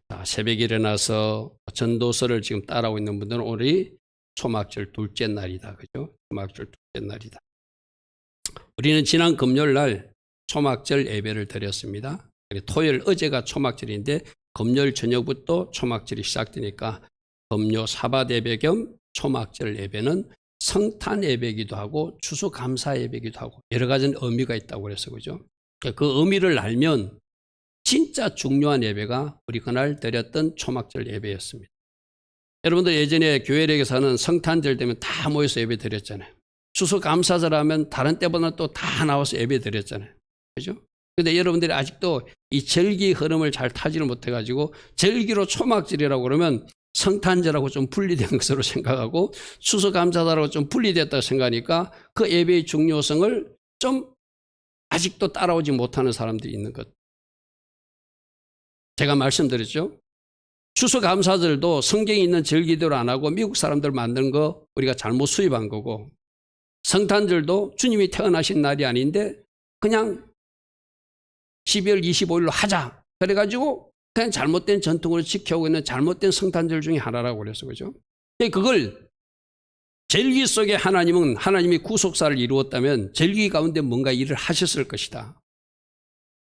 자, 새벽에 일어나서 전도서를 지금 따라오고 있는 분들은 오늘이 초막절 둘째 날이다. 그죠? 초막절 둘째 날이다. 우리는 지난 금요일 날 초막절 예배를 드렸습니다. 토요일 어제가 초막절인데 금요일 저녁부터 초막절이 시작되니까 금요 사bat 예배 겸 초막절 예배는 성탄 예배이기도 하고 추수감사 예배이기도 하고 여러 가지 의미가 있다고 그래서 그죠? 그 의미를 알면 진짜 중요한 예배가 우리 그날 드렸던 초막절 예배였습니다. 여러분들 예전에 교회력에서는 성탄절 되면 다 모여서 예배 드렸잖아요. 추수감사절 하면 다른 때보다 또 다 나와서 예배 드렸잖아요. 그죠? 근데 여러분들이 아직도 이 절기 흐름을 잘 타지를 못해가지고 절기로 초막절이라고 그러면 성탄절하고 좀 분리된 것으로 생각하고 추수감사절하고 좀 분리됐다고 생각하니까 그 예배의 중요성을 좀 아직도 따라오지 못하는 사람들이 있는 것. 제가 말씀드렸죠. 추수감사절도 성경에 있는 절기대로 안 하고 미국 사람들 만든 거 우리가 잘못 수입한 거고 성탄절도 주님이 태어나신 날이 아닌데 그냥 12월 25일로 하자. 그래가지고 그냥 잘못된 전통으로 지켜오고 있는 잘못된 성탄절 중에 하나라고 그랬어. 그죠? 그걸 절기 속에 하나님은 하나님이 구속사를 이루었다면 절기 가운데 뭔가 일을 하셨을 것이다.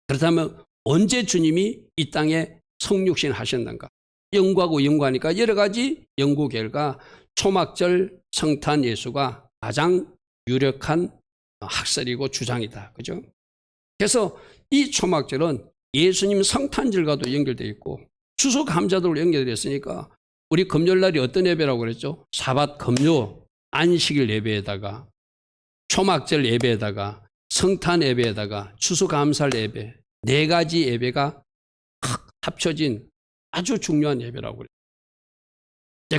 그렇다면 언제 주님이 이 땅에 성육신 하셨는가? 연구하고 연구하니까 여러 가지 연구 결과 초막절 성탄 예수가 가장 유력한 학설이고 주장이다. 그죠? 그래서 이 초막절은 예수님 성탄절과도 연결되어 있고 추수감사절로 연결되어 있으니까 우리 금요일날이 어떤 예배라고 그랬죠? 사bat 금요 안식일 예배에다가 초막절 예배에다가 성탄 예배에다가 추수감사 예배 네 가지 예배가 합쳐진 아주 중요한 예배라고 그래요.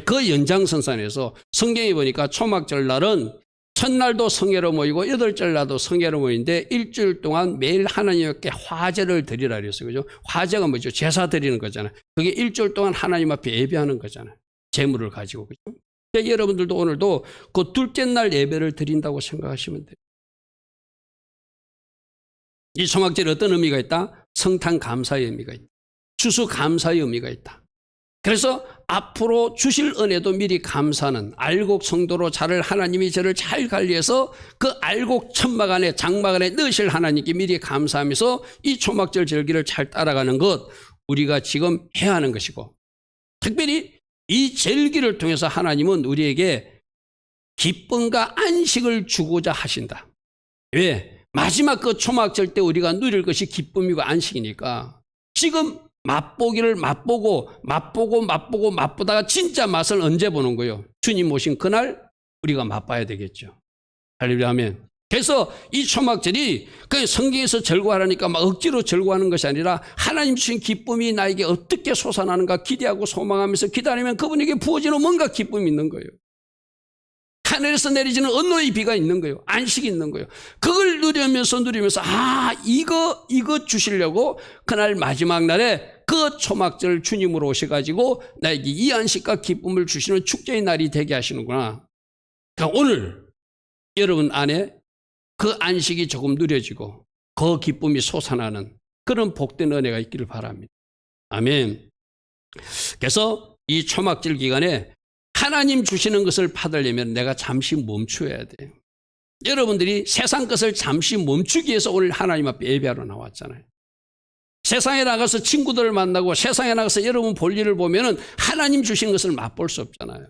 그 연장선상에서 성경에 보니까 초막절 날은 첫날도 성회로 모이고 여덟째 날도 성회로 모이는데 일주일 동안 매일 하나님께 화제를 드리라 그랬어요. 그죠? 화제가 뭐죠? 제사 드리는 거잖아요. 그게 일주일 동안 하나님 앞에 예배하는 거잖아요. 제물을 가지고. 그죠? 여러분들도 오늘도 그 둘째 날 예배를 드린다고 생각하시면 돼요. 이 초막절에 어떤 의미가 있다? 성탄 감사의 의미가 있다. 추수 감사의 의미가 있다. 그래서 앞으로 주실 은혜도 미리 감사하는 알곡 성도로 자를 하나님이 저를 잘 관리해서 그 알곡 천막 안에 장막 안에 넣으실 하나님께 미리 감사하면서 이 초막절 절기를 잘 따라가는 것 우리가 지금 해야 하는 것이고 특별히 이 절기를 통해서 하나님은 우리에게 기쁨과 안식을 주고자 하신다. 왜? 마지막 그 초막절 때 우리가 누릴 것이 기쁨이고 안식이니까 지금 맛보기를 맛보다가 진짜 맛을 언제 보는 거예요? 주님 오신 그날 우리가 맛봐야 되겠죠. 할렐루야 아멘. 그래서 이 초막절이 그냥 성경에서 절구하라니까 막 억지로 절구하는 것이 아니라 하나님 주신 기쁨이 나에게 어떻게 솟아나는가 기대하고 소망하면서 기다리면 그분에게 부어지는 뭔가 기쁨이 있는 거예요. 하늘에서 내리지는 언노의 비가 있는 거예요. 안식이 있는 거예요. 그걸 누리면서 이거 주시려고 그날 마지막 날에 그 초막절 주님으로 오셔가지고 나에게 이 안식과 기쁨을 주시는 축제의 날이 되게 하시는구나. 그러니까 오늘 여러분 안에 그 안식이 조금 누려지고 그 기쁨이 솟아나는 그런 복된 은혜가 있기를 바랍니다. 아멘. 그래서 이 초막절 기간에 하나님 주시는 것을 받으려면 내가 잠시 멈춰야 돼요. 여러분들이 세상 것을 잠시 멈추기 위해서 오늘 하나님 앞에 예배하러 나왔잖아요. 세상에 나가서 친구들을 만나고 세상에 나가서 여러분 볼 일을 보면은 하나님 주신 것을 맛볼 수 없잖아요.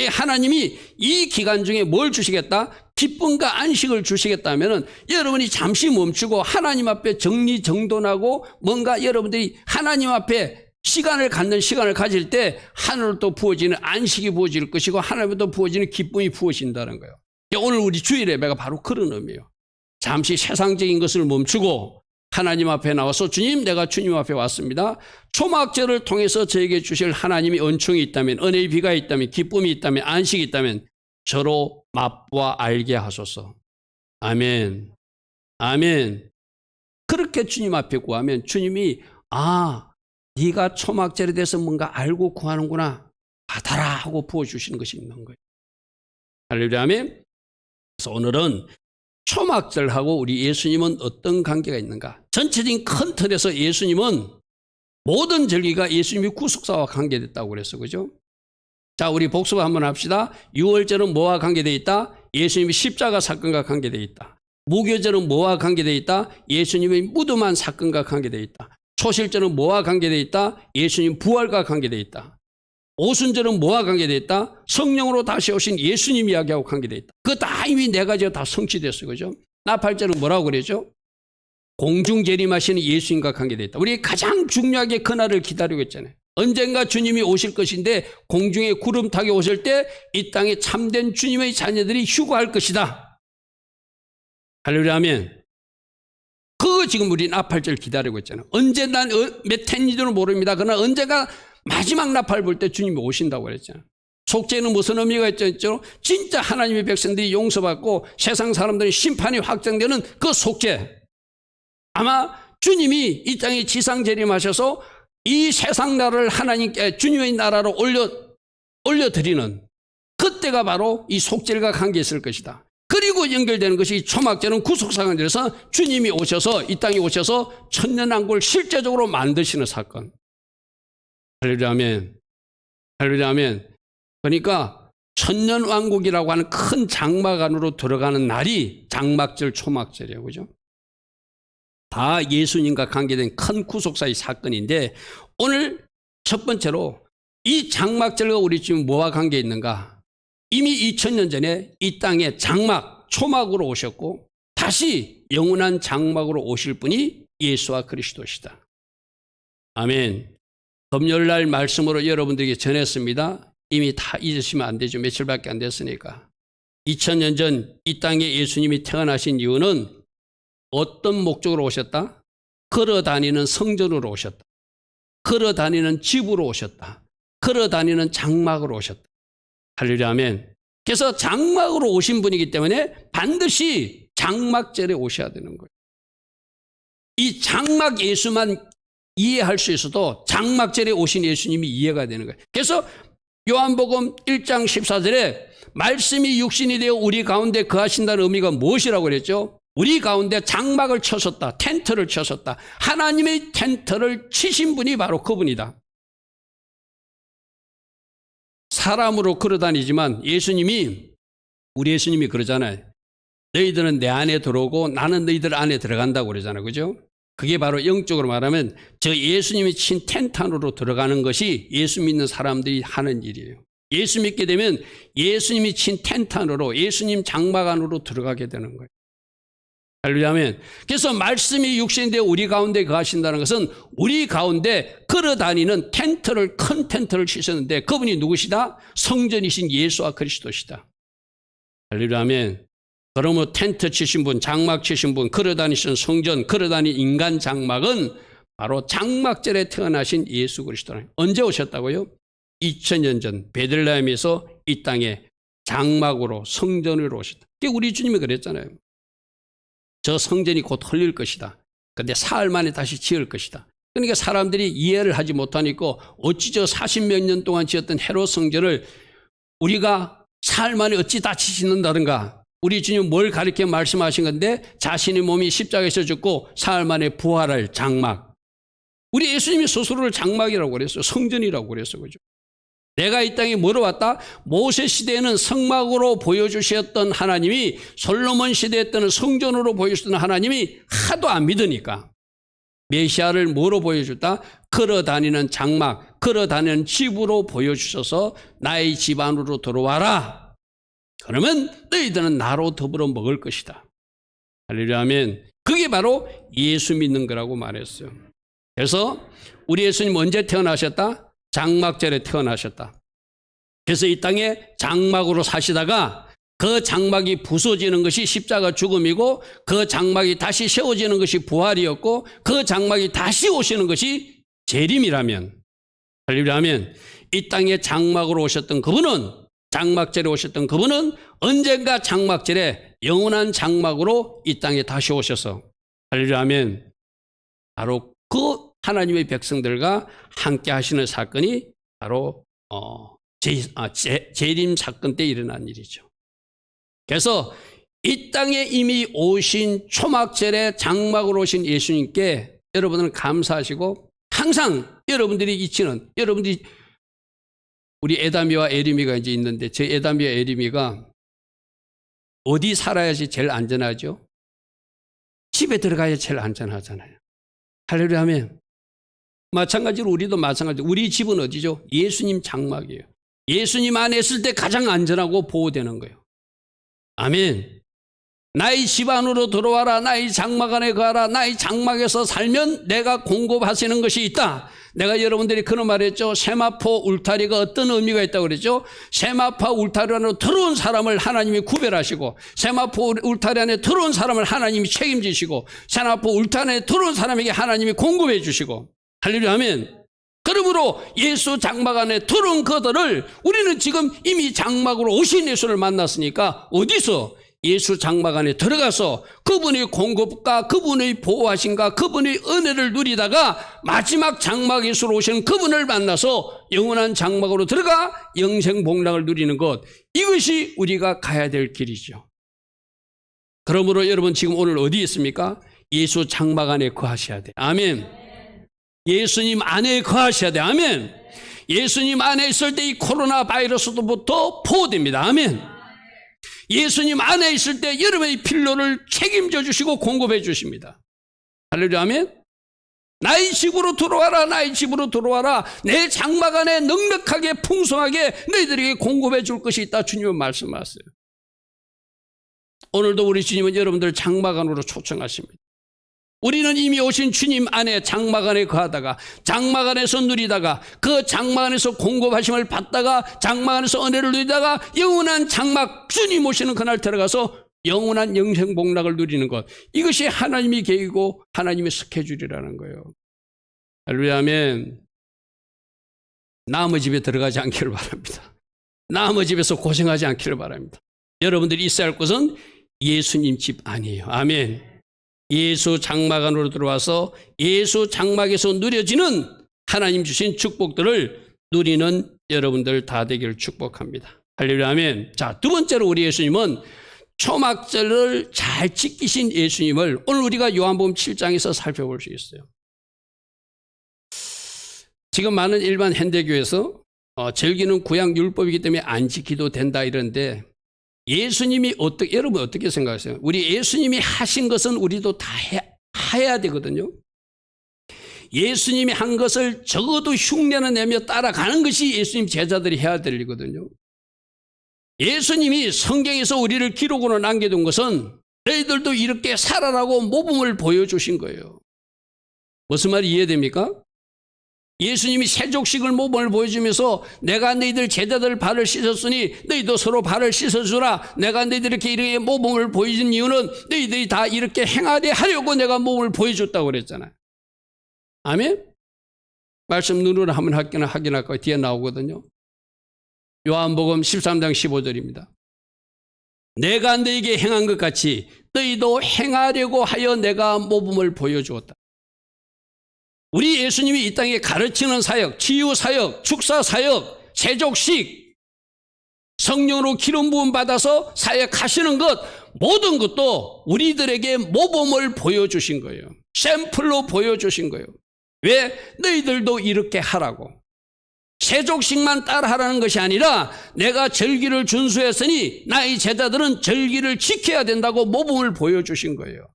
하나님이 이 기간 중에 뭘 주시겠다? 기쁨과 안식을 주시겠다면은 여러분이 잠시 멈추고 하나님 앞에 정리정돈하고 뭔가 여러분들이 하나님 앞에 시간을 갖는 시간을 가질 때 하늘로부터 부어지는 안식이 부어질 것이고 하나님부터 부어지는 기쁨이 부어진다는 거예요. 오늘 우리 주일 예배가 바로 그런 의미예요. 잠시 세상적인 것을 멈추고 하나님 앞에 나와서 주님 내가 주님 앞에 왔습니다. 초막절을 통해서 저에게 주실 하나님이 은총이 있다면 은혜의 비가 있다면 기쁨이 있다면 안식이 있다면 저로 맛보아 알게 하소서. 아멘. 아멘. 그렇게 주님 앞에 구하면 주님이 네가 초막절에 대해서 뭔가 알고 구하는구나. 받아라 하고 부어주시는 것이 있는 거예요. 할렐루야 아멘. 그래서 오늘은 초막절하고 우리 예수님은 어떤 관계가 있는가? 전체적인 큰 틀에서 예수님은 모든 절기가 예수님이 구속사와 관계됐다고 그랬어. 그죠? 자, 우리 복습 한번 합시다. 유월절은 뭐와 관계되어 있다? 예수님이 십자가 사건과 관계되어 있다. 무교절은 뭐와 관계되어 있다? 예수님의 무덤한 사건과 관계되어 있다. 초실절은 뭐와 관계되어 있다? 예수님 부활과 관계되어 있다. 오순절은 뭐와 관계되어 있다? 성령으로 다시 오신 예수님 이야기하고 관계되어 있다. 그거 다 이미 네 가지가 다 성취됐어요. 그죠? 나팔절은 뭐라고 그랬죠? 공중 재림하시는 예수님과 관계되어 있다. 우리 가장 중요하게 그날을 기다리고 있잖아요. 언젠가 주님이 오실 것인데 공중에 구름 타게 오실 때 이 땅에 참된 주님의 자녀들이 휴거할 것이다. 할렐루야 하면 그거 지금 우리 나팔절 기다리고 있잖아요. 언제 몇 텐지는 모릅니다. 그러나 언제가 마지막 나팔 불 때 주님이 오신다고 그랬잖아요. 속죄는 무슨 의미가 있죠? 진짜 하나님의 백성들이 용서받고 세상 사람들의 심판이 확정되는 그 속죄. 아마 주님이 이 땅에 지상 재림하셔서 이 세상 나라를 하나님께 주님의 나라로 올려드리는 그때가 바로 이 속죄가 관계 있을 것이다. 그리고 연결되는 것이 초막절은 구속사건에서 주님이 오셔서 이 땅에 오셔서 천년왕국을 실제적으로 만드시는 사건. 할렐루야 아멘. 할렐루야 아멘. 그러니까 천년왕국이라고 하는 큰 장막 안으로 들어가는 날이 장막절 초막절이에요. 그죠? 다 예수님과 관계된 큰 구속사의 사건인데 오늘 첫 번째로 이 장막절과 우리 지금 뭐와 관계 있는가? 이미 2000년 전에 이 땅에 장막, 초막으로 오셨고 다시 영원한 장막으로 오실 분이 예수와 그리스도시다. 아멘. 금요일날 말씀으로 여러분들에게 전했습니다. 이미 다 잊으시면 안 되죠. 며칠밖에 안 됐으니까. 2000년 전 이 땅에 예수님이 태어나신 이유는 어떤 목적으로 오셨다? 걸어다니는 성전으로 오셨다. 걸어다니는 집으로 오셨다. 걸어다니는 장막으로 오셨다. 할렐루야 아멘. 그래서 장막으로 오신 분이기 때문에 반드시 장막절에 오셔야 되는 거예요. 이 장막 예수만 이해할 수 있어도 장막절에 오신 예수님이 이해가 되는 거예요. 그래서 요한복음 1장 14절에 말씀이 육신이 되어 우리 가운데 거하신다는 의미가 무엇이라고 그랬죠? 우리 가운데 장막을 쳐섰다. 텐트를 쳐섰다. 하나님의 텐트를 치신 분이 바로 그분이다. 사람으로 걸어다니지만 우리 예수님이 그러잖아요. 너희들은 내 안에 들어오고 나는 너희들 안에 들어간다고 그러잖아요. 그죠? 그게 바로 영적으로 말하면 저 예수님이 친 텐트 안으로 들어가는 것이 예수 믿는 사람들이 하는 일이에요. 예수 믿게 되면 예수님이 친 텐트 안으로 예수님 장막 안으로 들어가게 되는 거예요. 할렐루야 아멘. 그래서 말씀이 육신인데 우리 가운데 거하신다는 것은 우리 가운데 걸어다니는 큰 텐트를 치셨는데 그분이 누구시다? 성전이신 예수와 그리스도시다. 할렐루야 아멘. 그러면 텐트 치신 분, 장막 치신 분, 걸어다니신 성전, 걸어다니는 인간 장막은 바로 장막절에 태어나신 예수 그리스도는 언제 오셨다고요? 2000년 전 베들레헴에서 이 땅에 장막으로 성전으로 오셨다. 우리 주님이 그랬잖아요. 저 성전이 곧 헐릴 것이다. 그런데 사흘 만에 다시 지을 것이다. 그러니까 사람들이 이해를 하지 못하니까 어찌 저 40몇 년 동안 지었던 헤롯 성전을 우리가 사흘 만에 어찌 다 지신다든가. 우리 주님 뭘 가르쳐 말씀하신 건데 자신의 몸이 십자가에서 죽고 사흘 만에 부활할 장막. 우리 예수님이 스스로를 장막이라고 그랬어요. 성전이라고 그랬어요. 그죠? 내가 이 땅에 뭐로 왔다? 모세 시대에는 성막으로 보여주셨던 하나님이 솔로몬 시대 때는 성전으로 보여주셨던 하나님이 하도 안 믿으니까 메시아를 뭐로 보여줬다? 걸어다니는 장막, 걸어다니는 집으로 보여주셔서 나의 집 안으로 들어와라. 그러면 너희들은 나로 더불어 먹을 것이다. 할렐루야 아멘. 그게 바로 예수 믿는 거라고 말했어요. 그래서 우리 예수님 언제 태어나셨다? 장막절에 태어나셨다. 그래서 이 땅에 장막으로 사시다가 그 장막이 부서지는 것이 십자가 죽음이고 그 장막이 다시 세워지는 것이 부활이었고 그 장막이 다시 오시는 것이 재림이라면, 할렐루야 하면 이 땅에 장막으로 오셨던 그분은, 장막절에 오셨던 그분은 언젠가 장막절에 영원한 장막으로 이 땅에 다시 오셔서, 할렐루야 하면 바로 그 하나님의 백성들과 함께 하시는 사건이 바로 재림 사건 때 일어난 일이죠. 그래서 이 땅에 이미 오신 초막절에 장막으로 오신 예수님께 여러분은 감사하시고 항상 여러분들이 이치는, 여러분들이, 우리 에다미와 에리미가 이제 있는데, 저 에다미와 에리미가 어디 살아야지 제일 안전하죠? 집에 들어가야 제일 안전하잖아요. 할렐루야 하면. 마찬가지로 우리도 마찬가지로 우리 집은 어디죠? 예수님 장막이에요. 예수님 안에 있을 때 가장 안전하고 보호되는 거예요. 아멘. 나의 집 안으로 들어와라. 나의 장막 안에 가라. 나의 장막에서 살면 내가 공급하시는 것이 있다. 내가 여러분들이 그런 말 했죠. 세마포 울타리가 어떤 의미가 있다고 그랬죠. 세마포 울타리 안으로 들어온 사람을 하나님이 구별하시고, 세마포 울타리 안에 들어온 사람을 하나님이 책임지시고, 세마포 울타리 안에 들어온 사람에게 하나님이 공급해 주시고. 할렐루야 아멘. 그러므로 예수 장막 안에 들어온 그들을 우리는 지금 이미 장막으로 오신 예수를 만났으니까 어디서 예수 장막 안에 들어가서 그분의 공급과 그분의 보호하심과 그분의 은혜를 누리다가 마지막 장막 예수로 오신 그분을 만나서 영원한 장막으로 들어가 영생 복락을 누리는 것, 이것이 우리가 가야 될 길이죠. 그러므로 여러분 지금 오늘 어디 있습니까? 예수 장막 안에 거하셔야 돼. 아멘. 예수님 안에 거하셔야 돼. 아멘. 예수님 안에 있을 때 이 코로나 바이러스로부터 보호됩니다. 아멘. 예수님 안에 있을 때 여러분의 필요를 책임져 주시고 공급해 주십니다. 할렐루야 아멘. 나의 집으로 들어와라. 나의 집으로 들어와라. 내 장막 안에 넉넉하게 풍성하게 너희들에게 공급해 줄 것이 있다. 주님은 말씀하셨어요. 오늘도 우리 주님은 여러분들 장막 안으로 초청하십니다. 우리는 이미 오신 주님 안에 장막 안에 거하다가 장막 안에서 누리다가 그 장막 안에서 공급하심을 받다가 장막 안에서 은혜를 누리다가 영원한 장막 주님 오시는 그날 들어가서 영원한 영생 복락을 누리는 것, 이것이 하나님의 계획이고 하나님의 스케줄이라는 거예요. 할렐루야 아멘. 남의 집에 들어가지 않기를 바랍니다. 남의 집에서 고생하지 않기를 바랍니다. 여러분들이 있어야 할 곳은 예수님 집 아니에요. 아멘. 예수 장막 안으로 들어와서 예수 장막에서 누려지는 하나님 주신 축복들을 누리는 여러분들 다 되기를 축복합니다. 할렐루야 아멘. 자, 두 번째로 우리 예수님은 초막절을 잘 지키신 예수님을 오늘 우리가 요한복음 7장에서 살펴볼 수 있어요. 지금 많은 일반 현대교회에서 절기는 구약 율법이기 때문에 안 지키도 된다 이런데, 예수님이 여러분 어떻게 생각하세요? 우리 예수님이 하신 것은 우리도 다 해야 되거든요. 예수님이 한 것을 적어도 흉내는 내며 따라가는 것이 예수님 제자들이 해야 될 일이거든요. 예수님이 성경에서 우리를 기록으로 남겨둔 것은 너희들도 이렇게 살아라고 모범을 보여주신 거예요. 무슨 말이 이해됩니까? 예수님이 세족식을 모범을 보여주면서 내가 너희들 제자들 발을 씻었으니 너희도 서로 발을 씻어주라. 내가 너희들 이렇게 모범을 보여준 이유는 너희들이 다 이렇게 행하되 하려고 내가 모범을 보여줬다고 그랬잖아요. 아멘? 말씀 눈으로 한번 확인할 거예요. 뒤에 나오거든요. 요한복음 13장 15절입니다. 내가 너희에게 행한 것 같이 너희도 행하려고 하여 내가 모범을 보여주었다. 우리 예수님이 이 땅에 가르치는 사역, 치유 사역, 축사 사역, 세족식, 성령으로 기름 부음 받아서 사역하시는 것, 모든 것도 우리들에게 모범을 보여주신 거예요. 샘플로 보여주신 거예요. 왜? 너희들도 이렇게 하라고. 세족식만 따라하라는 것이 아니라 내가 절기를 준수했으니 나의 제자들은 절기를 지켜야 된다고 모범을 보여주신 거예요.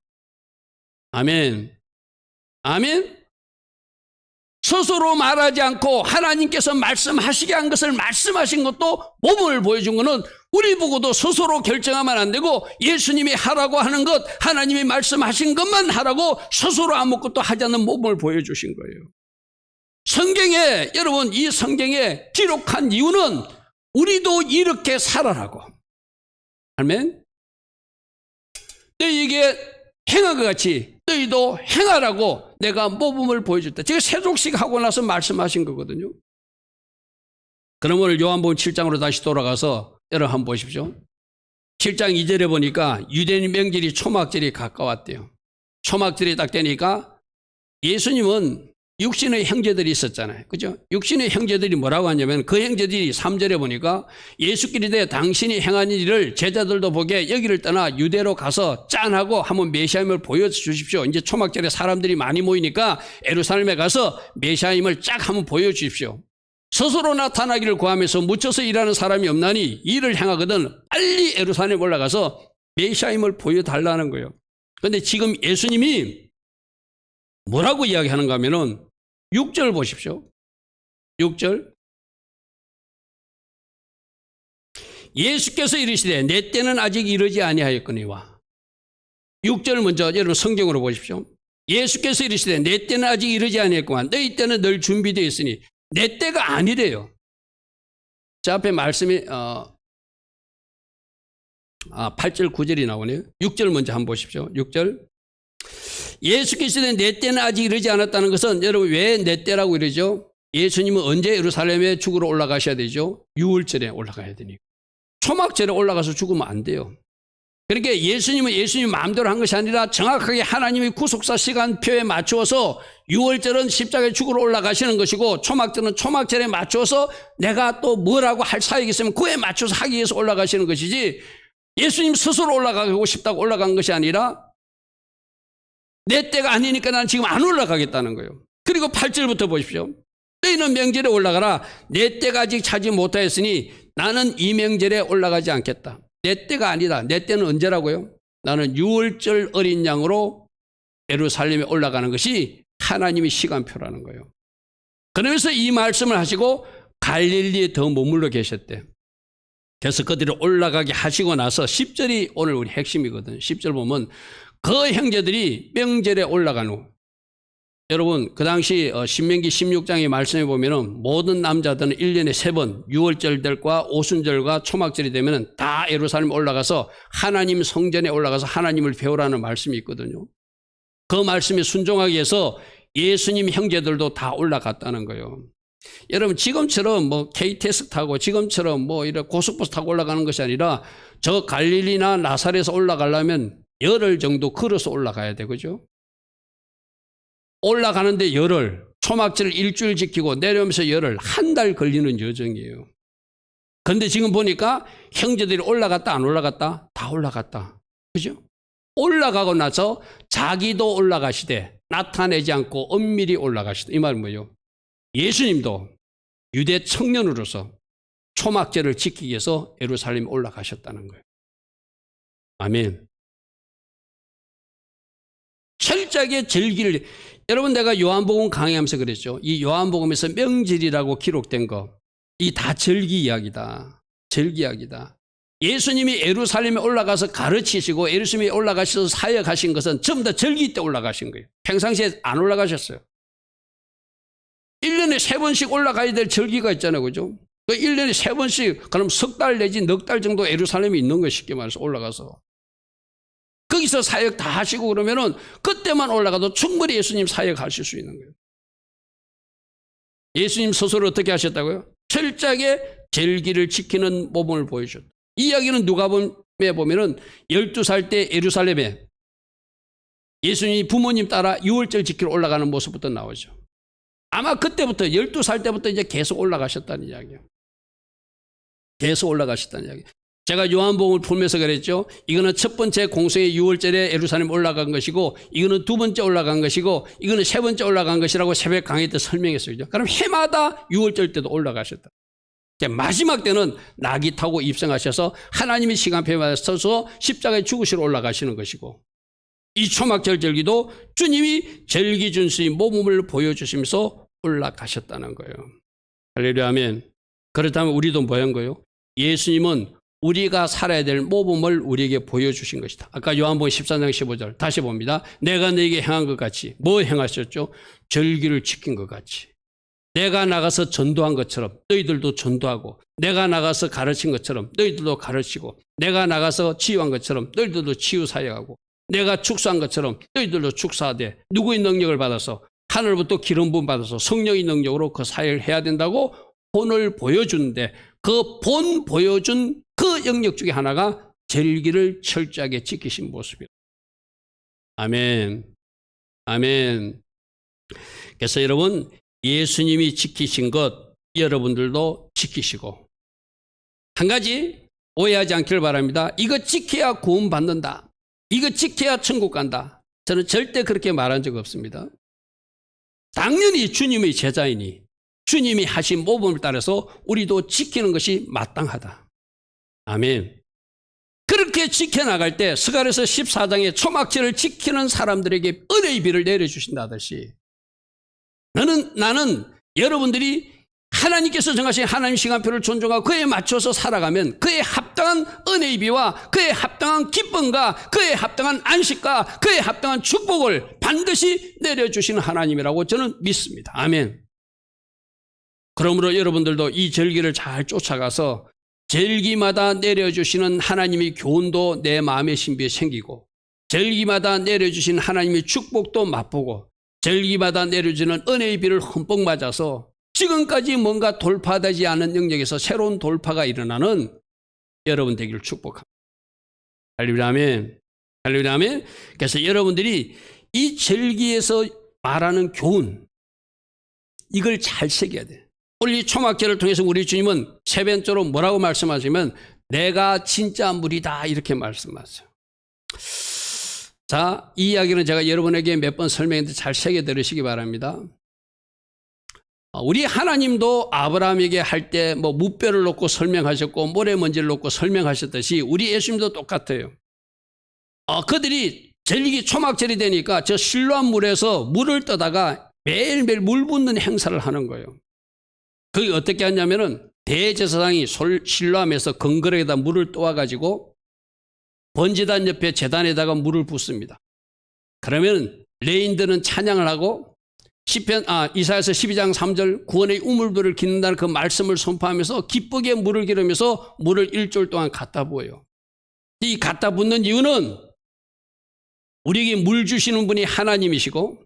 아멘. 아멘. 스스로 말하지 않고 하나님께서 말씀하시게 한 것을 말씀하신 것도 모범을 보여준 것은 우리 보고도 스스로 결정하면 안 되고 예수님이 하라고 하는 것, 하나님이 말씀하신 것만 하라고 스스로 아무것도 하지 않는 모범을 보여주신 거예요. 성경에, 여러분, 이 성경에 기록한 이유는 우리도 이렇게 살아라고. 아멘. 너희에게 행한 것 같이 너희도 행하라고 내가 모범을 보여줬다. 제가 세족식 하고 나서 말씀하신 거거든요. 그럼 오늘 요한복음 7장으로 다시 돌아가서 여러분 한번 보십시오. 7장 2절에 보니까 유대인 명절이 초막절이 가까웠대요. 초막절이 딱 되니까 예수님은 육신의 형제들이 있었잖아요. 그죠? 육신의 형제들이 뭐라고 하냐면 그 형제들이 3절에 보니까 예수께서 당신이 행한 일을 제자들도 보게 여기를 떠나 유대로 가서 짠하고 한번 메시아임을 보여주십시오. 이제 초막절에 사람들이 많이 모이니까 예루살렘에 가서 메시아임을 쫙 한번 보여주십시오. 스스로 나타나기를 구하면서 묻혀서 일하는 사람이 없나니 일을 행하거든 빨리 예루살렘에 올라가서 메시아임을 보여달라는 거예요. 그런데 지금 예수님이 뭐라고 이야기하는가 하면은 6절 보십시오. 6절. 예수께서 이르시되 내 때는 아직 이르지 아니하였거니와. 6절 먼저 여러분 성경으로 보십시오. 예수께서 이르시되 내 때는 아직 이르지 아니했구만. 너희 때는 늘 준비되어 있으니 내 때가 아니래요. 저 앞에 말씀이 8절 9절이 나오네요. 6절 먼저 한번 보십시오. 6절. 예수께서 내 때는 아직 이르지 않았다는 것은 여러분 왜 내 때라고 이러죠? 예수님은 언제 예루살렘에 죽으러 올라가셔야 되죠? 6월절에 올라가야 되니까. 초막절에 올라가서 죽으면 안 돼요. 그러니까 예수님은 예수님 마음대로 한 것이 아니라 정확하게 하나님의 구속사 시간표에 맞추어서 6월절은 십자가에 죽으러 올라가시는 것이고 초막절은 초막절에 맞추어서 내가 또 뭐라고 할 사역이 있으면 그에 맞춰서 하기 위해서 올라가시는 것이지 예수님 스스로 올라가고 싶다고 올라간 것이 아니라 내 때가 아니니까 나는 지금 안 올라가겠다는 거예요. 그리고 8절부터 보십시오. 너희는 명절에 올라가라. 내 때가 아직 차지 못하였으니 나는 이 명절에 올라가지 않겠다. 내 때가 아니다. 내 때는 언제라고요? 나는 6월절 어린 양으로 예루살렘에 올라가는 것이 하나님의 시간표라는 거예요. 그러면서 이 말씀을 하시고 갈릴리에 더 머물러 계셨대. 그래서 그들을 올라가게 하시고 나서 10절이 오늘 우리 핵심이거든요. 10절 보면 그 형제들이 명절에 올라간 후 여러분 그 당시 신명기 16장의 말씀에 보면은 모든 남자들은 1년에 3번 6월절들과 오순절과 초막절이 되면은 다 예루살렘 올라가서 하나님 성전에 올라가서 하나님을 배우라는 말씀이 있거든요. 그 말씀에 순종하기 위해서 예수님 형제들도 다 올라갔다는 거예요. 여러분 지금처럼 뭐 KTX 타고 지금처럼 뭐 이런 고속버스 타고 올라가는 것이 아니라 저 갈릴리나 나사렛에서 올라가려면 열흘 정도 걸어서 올라가야 되거죠. 올라가는데 열흘, 초막절을 일주일 지키고 내려오면서 열흘, 한 달 걸리는 여정이에요. 그런데 지금 보니까 형제들이 올라갔다 안 올라갔다? 다 올라갔다. 그죠? 올라가고 나서 자기도 올라가시되 나타내지 않고 엄밀히 올라가시다. 이 말은 뭐예요? 예수님도 유대 청년으로서 초막절을 지키기 위해서 예루살렘에 올라가셨다는 거예요. 아멘. 철저하게 절기를 여러분 내가 요한복음 강의하면서 그랬죠. 이 요한복음에서 명절이라고 기록된 거 이 다 절기 이야기다. 절기 이야기다. 예수님이 예루살렘에 올라가서 가르치시고 예루살렘에 올라가셔서 사역하신 것은 전부 다 절기 때 올라가신 거예요. 평상시에 안 올라가셨어요. 1년에 3번씩 올라가야 될 절기가 있잖아요. 그죠? 그 1년에 3번씩 그럼 석 달 내지 넉 달 정도 예루살렘에 있는 거 쉽게 말해서 올라가서 거기서 사역 다 하시고 그러면은 그때만 올라가도 충분히 예수님 사역하실 수 있는 거예요. 예수님 스스로 어떻게 하셨다고요? 철저하게 절기를 지키는 모범을 보여줬다. 이 이야기는 누가복음에 보면은 12살 때 예루살렘에 예수님이 부모님 따라 6월절 지키러 올라가는 모습부터 나오죠. 아마 그때부터 12살 때부터 이제 계속 올라가셨다는 이야기예요. 계속 올라가셨다는 이야기예요. 제가 요한복음을 풀면서 그랬죠. 이거는 첫 번째 공생의 6월절에 예루살렘 올라간 것이고 이거는 두 번째 올라간 것이고 이거는 세 번째 올라간 것이라고 새벽 강의 때 설명했어요. 그럼 해마다 6월절 때도 올라가셨다. 마지막 때는 나귀 타고 입성하셔서 하나님의 시간표에 맞춰서 십자가에 죽으시러 올라가시는 것이고 이 초막절 절기도 주님이 절기 준수의 모범을 보여주시면서 올라가셨다는 거예요. 할렐루야 아멘. 그렇다면 우리도 뭐 한 거예요? 예수님은 우리가 살아야 될 모범을 우리에게 보여주신 것이다. 아까 요한복음 14장 15절 다시 봅니다. 내가 너에게 행한 것 같이 뭐 행하셨죠? 절기를 지킨 것 같이. 내가 나가서 전도한 것처럼 너희들도 전도하고 내가 나가서 가르친 것처럼 너희들도 가르치고 내가 나가서 치유한 것처럼 너희들도 치유 사역하고 내가 축사한 것처럼 너희들도 축사하되 누구의 능력을 받아서 하늘부터 기름 부음 받아서 성령의 능력으로 그 사역을 해야 된다고 본을 보여주는데 그 본 보여준 그 영역 중에 하나가 절기를 철저하게 지키신 모습이에요. 아멘. 아멘. 그래서 여러분, 예수님이 지키신 것 여러분들도 지키시고, 한 가지 오해하지 않기를 바랍니다. 이거 지켜야 구원 받는다, 이거 지켜야 천국 간다. 저는 절대 그렇게 말한 적 없습니다. 당연히 주님의 제자이니 주님이 하신 모범을 따라서 우리도 지키는 것이 마땅하다. 아멘. 그렇게 지켜나갈 때 스가랴서 14장에 초막절을 지키는 사람들에게 은혜의 비를 내려주신다 하듯이, 나는 여러분들이 하나님께서 정하신 하나님 시간표를 존중하고 그에 맞춰서 살아가면 그에 합당한 은혜의 비와 그에 합당한 기쁨과 그에 합당한 안식과 그에 합당한 축복을 반드시 내려주시는 하나님이라고 저는 믿습니다. 아멘. 그러므로 여러분들도 이 절기를 잘 쫓아가서 절기마다 내려주시는 하나님의 교훈도 내 마음의 신비에 생기고, 절기마다 내려주신 하나님의 축복도 맛보고, 절기마다 내려주는 은혜의 비를 흠뻑 맞아서 지금까지 뭔가 돌파되지 않은 영역에서 새로운 돌파가 일어나는 여러분 되기를 축복합니다. 할렐루야 아멘. 할렐루야 아멘. 그래서 여러분들이 이 절기에서 말하는 교훈, 이걸 잘 새겨야 돼요. 오늘 이 초막절을 통해서 우리 주님은 세 번째로 뭐라고 말씀하시면 내가 진짜 물이다 이렇게 말씀하세요. 자, 이 이야기는 제가 여러분에게 몇 번 설명했는데 잘 새겨 들으시기 바랍니다. 우리 하나님도 아브라함에게 할 때 뭐 무뼈를 놓고 설명하셨고 모래먼지를 놓고 설명하셨듯이 우리 예수님도 똑같아요. 그들이 절기 초막절이 되니까 저 실로암 물에서 물을 떠다가 매일매일 물 붓는 행사를 하는 거예요. 그게 어떻게 하냐면은 대제사장이 실로암에서 건그레에다 물을 떠와가지고 번제단 옆에 제단에다가 물을 붓습니다. 그러면 레인들은 찬양을 하고 이사야서 12장 3절 구원의 우물들을 기는다는 그 말씀을 선포하면서 기쁘게 물을 기르면서 물을 일주일 동안 갖다 부어요. 이 갖다 붓는 이유는 우리에게 물 주시는 분이 하나님이시고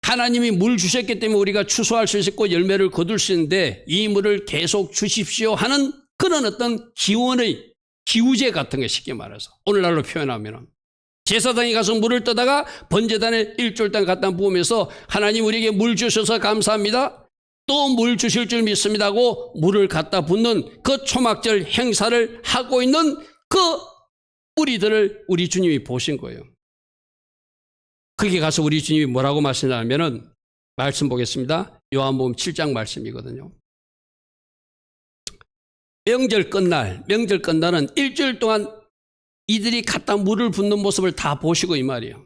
하나님이 물 주셨기 때문에 우리가 추수할 수 있고 열매를 거둘 수 있는데 이 물을 계속 주십시오 하는 그런 어떤 기원의 기우제 같은 거, 쉽게 말해서 오늘날로 표현하면 제사장이 가서 물을 떠다가 번제단에 일주일 동안 갖다 부으면서 하나님 우리에게 물 주셔서 감사합니다, 또 물 주실 줄 믿습니다 하고 물을 갖다 붓는 그 초막절 행사를 하고 있는 그 우리들을 우리 주님이 보신 거예요. 거기 가서 우리 주님이 뭐라고 말씀하냐면은 말씀 보겠습니다. 요한복음 7장 말씀이거든요. 명절 끝날은 일주일 동안 이들이 갖다 물을 붓는 모습을 다 보시고 이 말이에요.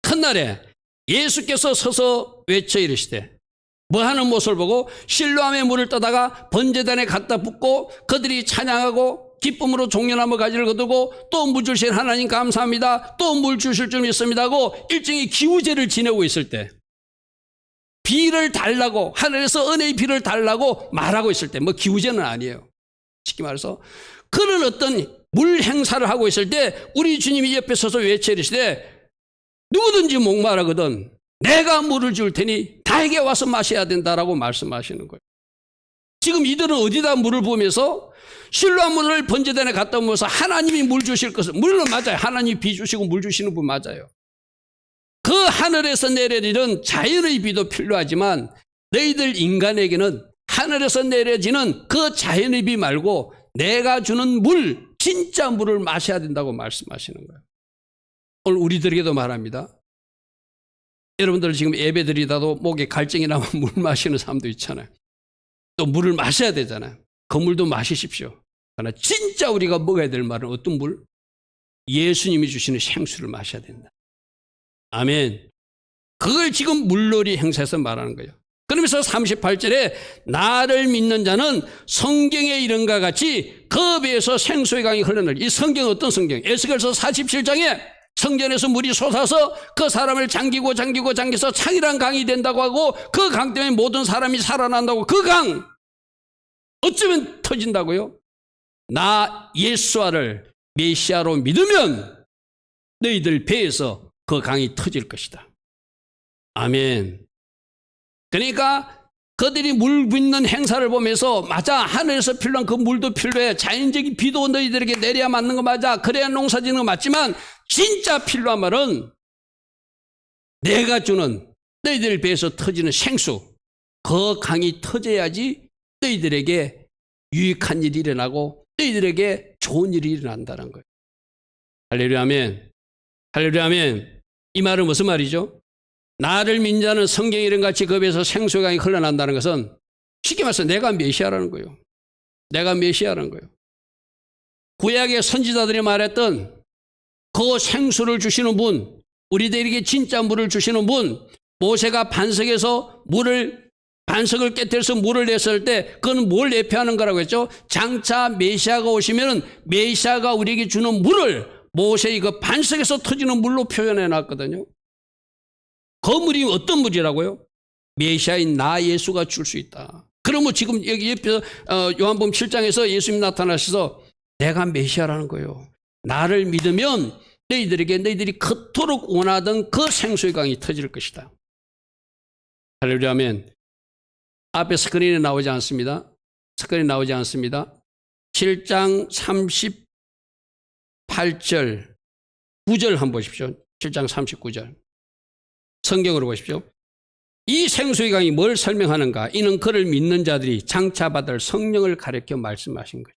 첫날에 예수께서 서서 외쳐 이르시되, 뭐 하는 모습을 보고 실로암에 물을 떠다가 번제단에 갖다 붓고 그들이 찬양하고 기쁨으로 종려나무 가지를 거두고 또 물 주신 하나님 감사합니다, 또 물 주실 줄 믿습니다 하고 일종의 기우제를 지내고 있을 때, 비를 달라고 하늘에서 은혜의 비를 달라고 말하고 있을 때, 뭐 기우제는 아니에요. 쉽게 말해서 그런 어떤 물 행사를 하고 있을 때 우리 주님이 옆에 서서 외쳐 이르시되, 누구든지 목마르거든 내가 물을 줄 테니 나에게 와서 마셔야 된다라고 말씀하시는 거예요. 지금 이들은 어디다 물을 부으면서 실로암 물을 번제단에 갖다 부으면서 하나님이 물 주실 것을, 물론 맞아요. 하나님이 비 주시고 물 주시는 분 맞아요. 그 하늘에서 내려지는 자연의 비도 필요하지만 너희들 인간에게는 하늘에서 내려지는 그 자연의 비 말고 내가 주는 물, 진짜 물을 마셔야 된다고 말씀하시는 거예요. 오늘 우리들에게도 말합니다. 여러분들 지금 예배 드리다도 목에 갈증이 나면 물 마시는 사람도 있잖아요. 또 물을 마셔야 되잖아요. 그 물도 마시십시오. 그러나 진짜 우리가 먹어야 될 말은 어떤 물? 예수님이 주시는 생수를 마셔야 된다. 아멘. 그걸 지금 물놀이 행사에서 말하는 거예요. 그러면서 38절에 나를 믿는 자는 성경에 이른 것 같이 그 배에서 생수의 강이 흘러내리. 이 성경은 어떤 성경? 에스겔서 47장에 성전에서 물이 솟아서 그 사람을 잠기서 창이란 강이 된다고 하고 그 강 때문에 모든 사람이 살아난다고. 그 강 어쩌면 터진다고요? 나 예수와를 메시아로 믿으면 너희들 배에서 그 강이 터질 것이다. 아멘. 그러니까 그들이 물 붓는 행사를 보면서 맞아, 하늘에서 필요한 그 물도 필요해, 자연적인 비도 너희들에게 내려야 맞는 거 맞아, 그래야 농사 짓는 거 맞지만 진짜 필요한 말은 내가 주는 너희들 배에서 터지는 생수, 그 강이 터져야지 너희들에게 유익한 일이 일어나고 너희들에게 좋은 일이 일어난다는 거예요. 할렐루야 아멘. 할렐루야 아멘. 이 말은 무슨 말이죠? 나를 믿는 자는 성경에 이런 같이 그 배에서 생수의 강이 흘러난다는 것은 쉽게 말해서 내가 메시아라는 거예요. 내가 메시아라는 거예요. 구약의 선지자들이 말했던 그 생수를 주시는 분, 우리들에게 진짜 물을 주시는 분, 모세가 반석에서 반석을 깨뜨려서 물을 냈을 때 그건 뭘 예표하는 거라고 했죠? 장차 메시아가 오시면 메시아가 우리에게 주는 물을 모세의 그 반석에서 터지는 물로 표현해 놨거든요. 그 물이 어떤 물이라고요? 메시아인 나 예수가 줄 수 있다. 그러면 지금 여기 옆에서 요한복음 7장에서 예수님 나타나셔서 내가 메시아라는 거예요. 나를 믿으면 너희들이 그토록 원하던 그 생수의 강이 터질 것이다. 할렐루야 아멘. 앞에 스크린에 나오지 않습니다. 스크린에 나오지 않습니다. 7장 38절 9절 한번 보십시오. 7장 39절 성경으로 보십시오. 이 생수의 강이 뭘 설명하는가? 이는 그를 믿는 자들이 장차 받을 성령을 가리켜 말씀하신 거예요.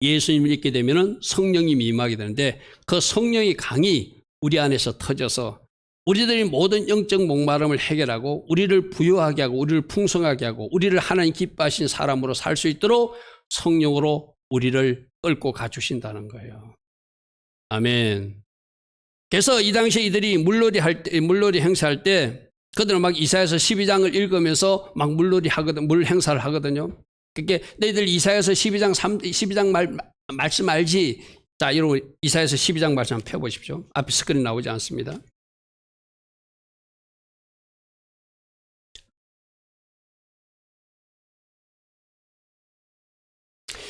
예수님을 믿게 되면 성령님이 임하게 되는데 그 성령의 강이 우리 안에서 터져서 우리들이 모든 영적 목마름을 해결하고 우리를 부유하게 하고 우리를 풍성하게 하고 우리를 하나님 기뻐하신 사람으로 살 수 있도록 성령으로 우리를 끌고 가주신다는 거예요. 아멘. 그래서 이 당시에 이들이 물놀이 행사할 때 그들은 막 이사야서 12장을 읽으면서 막 물놀이 하거든, 물 행사를 하거든요. 그러니까 너희들 이사야서 12장 말씀 알지? 자, 이러고 이사야서 12장 말씀 한번 펴보십시오. 앞에 스크린 나오지 않습니다.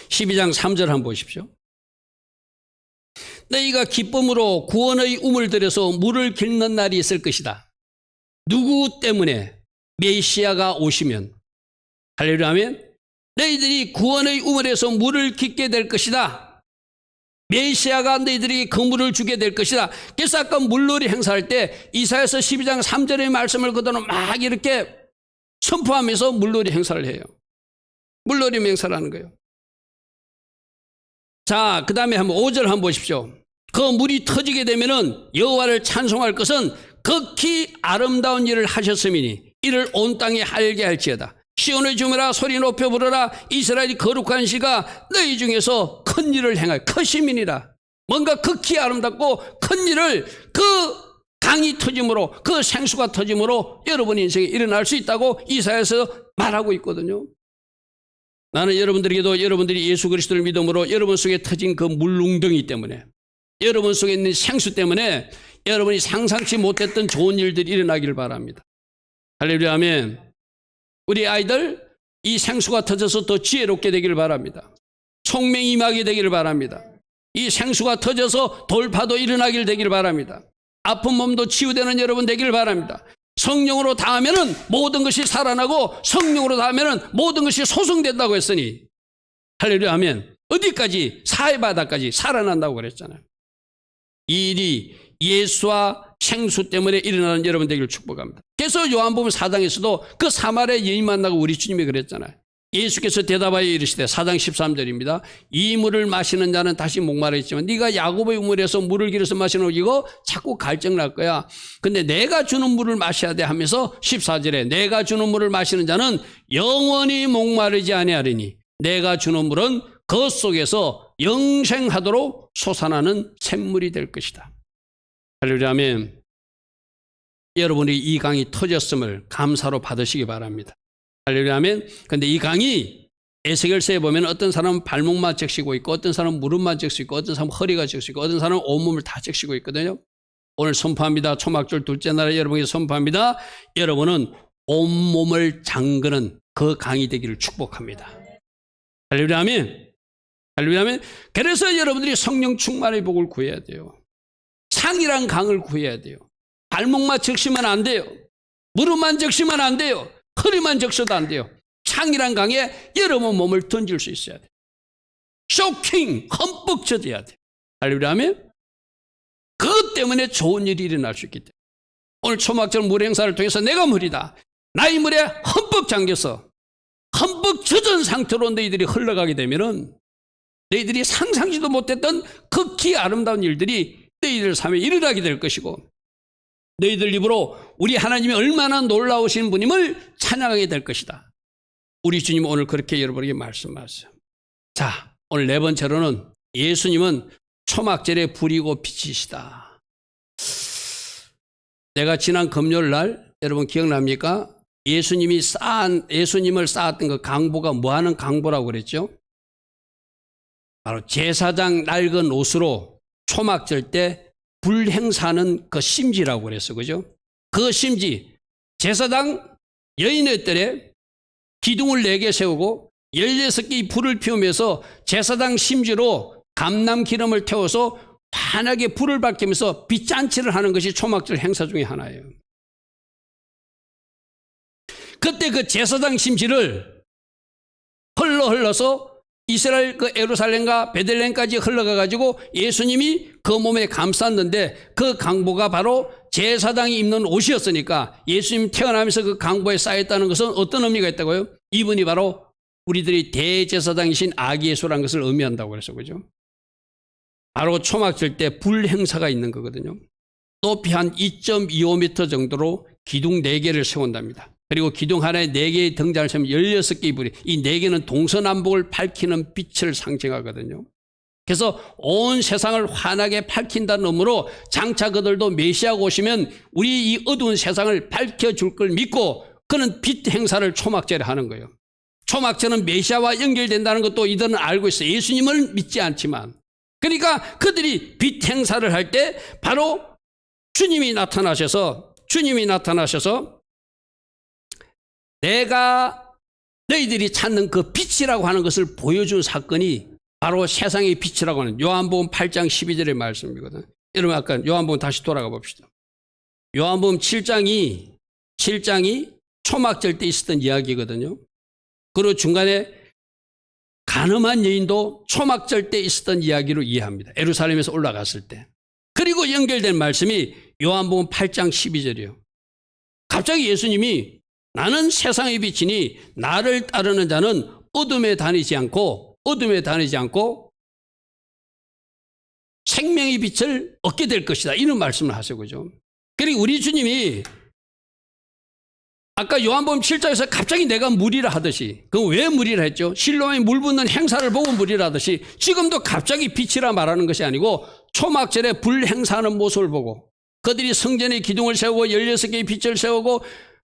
(12장) 3절 한번 보십시오. 너희가 기쁨으로 구원의 우물 들여서 물을 길는 날이 있을 것이다. 누구 때문에? 메시아가 오시면. 할렐루야 아멘. 너희들이 구원의 우물에서 물을 깃게 될 것이다. 메시아가 너희들이 그 물을 주게 될 것이다. 그래서 아까 물놀이 행사할 때 이사야서 12장 3절의 말씀을 그대로 막 이렇게 선포하면서 물놀이 행사를 해요. 물놀이 행사를 하는 거예요. 자, 그 다음에 한번 5절 한번 보십시오. 그 물이 터지게 되면은 여호와를 찬송할 것은 극히 아름다운 일을 하셨음이니 이를 온 땅에 알게 할지어다. 시온의 주물아 소리 높여 부르라. 이스라엘이 거룩한 시가 너희 중에서 큰 일을 행할 크심이니라. 뭔가 극히 아름답고 큰 일을 그 강이 터짐으로 그 생수가 터짐으로 여러분 인생에 일어날 수 있다고 이사야에서 말하고 있거든요. 나는 여러분들에게도 여러분들이 예수 그리스도를 믿음으로 여러분 속에 터진 그 물웅덩이 때문에 여러분 속에 있는 생수 때문에 여러분이 상상치 못했던 좋은 일들이 일어나기를 바랍니다. 할렐루야 아멘. 우리 아이들 이 생수가 터져서 더 지혜롭게 되기를 바랍니다. 총명이 임하게 되기를 바랍니다. 이 생수가 터져서 돌파도 일어나기를 되기를 바랍니다. 아픈 몸도 치유되는 여러분 되기를 바랍니다. 성령으로 닿으면 모든 것이 살아나고 성령으로 닿으면 모든 것이 소성된다고 했으니 할렐루야 아멘. 어디까지? 사해바다까지 살아난다고 그랬잖아요. 이 일이 예수와 생수 때문에 일어나는 여러분 되기를 축복합니다. 그래서 요한복음 4장에서도 그 사마리아 여인 만나고 우리 주님이 그랬잖아요. 예수께서 대답하여 이르시되 4장 13절입니다. 이 물을 마시는 자는 다시 목마르겠지만 네가 야곱의 우물에서 물을 길어서 마시는 이거 자꾸 갈증 날 거야. 근데 내가 주는 물을 마셔야 돼 하면서 14절에 내가 주는 물을 마시는 자는 영원히 목마르지 아니하리니 내가 주는 물은 그 속에서 영생하도록 솟아나는 샘물이 될 것이다. 할렐루야 아멘. 여러분이 이 강이 터졌음을 감사로 받으시기 바랍니다. 할렐루야 아멘. 근데 이 강이 에스겔서에 보면 어떤 사람은 발목만 적시고 있고 어떤 사람은 무릎만 적시고 있고 어떤 사람은 허리가 적시고 어떤 사람은 온몸을 다 적시고 있거든요. 오늘 선포합니다. 초막절 둘째 날에 여러분에게 선포합니다. 여러분은 온몸을 잠그는 그 강이 되기를 축복합니다. 할렐루야 아멘. 할렐루야 아멘. 그래서 여러분들이 성령 충만의 복을 구해야 돼요. 상이란 강을 구해야 돼요. 발목만 적시면 안 돼요. 무릎만 적시면 안 돼요. 허리만 적셔도 안 돼요. 창이란 강에 여러분 몸을 던질 수 있어야 돼요. 쇼킹 흠뻑 젖어야 돼요. 할렐루야 아멘. 그것 때문에 좋은 일이 일어날 수 있기 때문에 오늘 초막절 물 행사를 통해서 내가 물이다. 나의 물에 흠뻑 잠겨서 흠뻑 젖은 상태로 너희들이 흘러가게 되면은 너희들이 상상지도 못했던 극히 아름다운 일들이 너희들 삶에 일어나게 될 것이고 너희들 입으로 우리 하나님이 얼마나 놀라우신 분임을 찬양하게 될 것이다. 우리 주님 오늘 그렇게 여러분에게 말씀하세요. 자, 오늘 네 번째로는 예수님은 초막절에 불이고 빛이시다. 내가 지난 금요일 날 여러분 기억납니까? 예수님을 쌓았던 그 강보가 뭐하는 강보라고 그랬죠? 바로 제사장 낡은 옷으로 초막절 때 불 행사하는 그 심지라고 그랬어. 그죠? 그 심지, 제사장 여인의 뜰에 기둥을 4개 세우고 16개의 불을 피우면서 제사장 심지로 감람 기름을 태워서 환하게 불을 밝히면서 빛잔치를 하는 것이 초막절 행사 중에 하나예요. 그때 그 제사장 심지를 흘러서 이스라엘 그 예루살렘과 베들레헴까지 흘러가가지고 예수님이 그 몸에 감쌌는데 그 강보가 바로 제사장이 입는 옷이었으니까 예수님 태어나면서 그 강보에 쌓였다는 것은 어떤 의미가 있다고요? 이분이 바로 우리들이 대제사장이신 아기 예수라는 것을 의미한다고 그래서 그죠? 바로 초막절 때 불 행사가 있는 거거든요. 높이 한 2.25m 정도로 기둥 4개를 세운답니다. 그리고 기둥 하나에 4개의 등잔을 세우면 16개의 불이, 이 4개는 동서남북을 밝히는 빛을 상징하거든요. 그래서 온 세상을 환하게 밝힌다는 의미로 장차 그들도 메시아가 오시면 우리 이 어두운 세상을 밝혀줄 걸 믿고 그는 빛 행사를 초막절에 하는 거예요. 초막절은 메시아와 연결된다는 것도 이들은 알고 있어요. 예수님을 믿지 않지만. 그러니까 그들이 빛 행사를 할 때 바로 주님이 나타나셔서 내가 너희들이 찾는 그 빛이라고 하는 것을 보여준 사건이 바로 세상의 빛이라고 하는 요한복음 8장 12절의 말씀이거든. 여러분 아까 요한복음 다시 돌아가 봅시다. 요한복음 7장이 초막절 때 있었던 이야기거든요. 그리고 중간에 가늠한 여인도 초막절 때 있었던 이야기로 이해합니다. 예루살렘에서 올라갔을 때. 그리고 연결된 말씀이 요한복음 8장 12절이에요. 갑자기 예수님이 나는 세상의 빛이니 나를 따르는 자는 어둠에 다니지 않고 생명의 빛을 얻게 될 것이다. 이런 말씀을 하세요. 그죠? 그리고 우리 주님이 아까 요한복음 7장에서 갑자기 내가 물이라 하듯이, 그럼 왜 물이라 했죠? 실로암에 물 붓는 행사를 보고 물이라 하듯이 지금도 갑자기 빛이라 말하는 것이 아니고 초막절에 불 행사하는 모습을 보고 그들이 성전에 기둥을 세우고 16개의 빛을 세우고